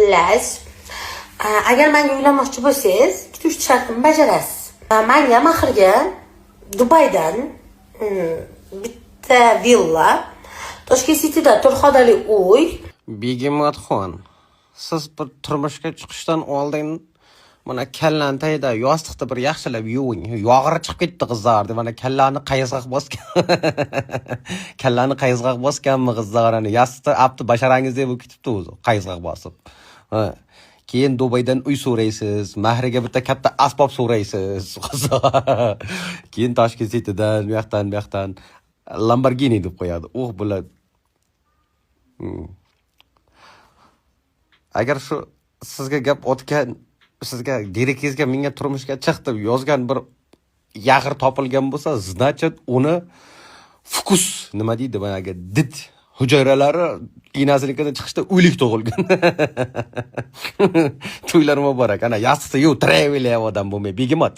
Xullas, agar menga uylanmoqchi bo'lsangiz, 2-3 shartni bajarasiz. Menga mahrga Dubaydan bitta villa, Toshkent Cityda 4 xonali uy. Begematxon, siz bir turmushga chiqishdan oldin mana kallani tagida yostiqda bir yaxshilab yuving. Yog'iri chiqib ketdi qizlar deb mana kallani qayizg'aq bosgan. Kallani qayizg'aq bosganmi qizlarni? Yostiqda apti basharangizda bo'lib ketibdi o'zi, qayizg'aq bosib. Ha. Keyin Dubaydan uy so'raysiz, mahriga bitta katta asbob so'raysiz. Keyin Toshkent Citydan, bu yoqdan Lamborghini deb qo'yadi. Bular. Agar shu sizga gap o'tgan, sizga direktingizga menga turmushga chiq deb yozgan bir yag'ir topilgan bo'lsa, значит uni fokus nima deydi, managa dit hujayralari inasinikidan chiqishda o'lik tug'ilgan. To'ylar muborak. Ana yostiqda yo'q, travel odam bo'lmay, begemot.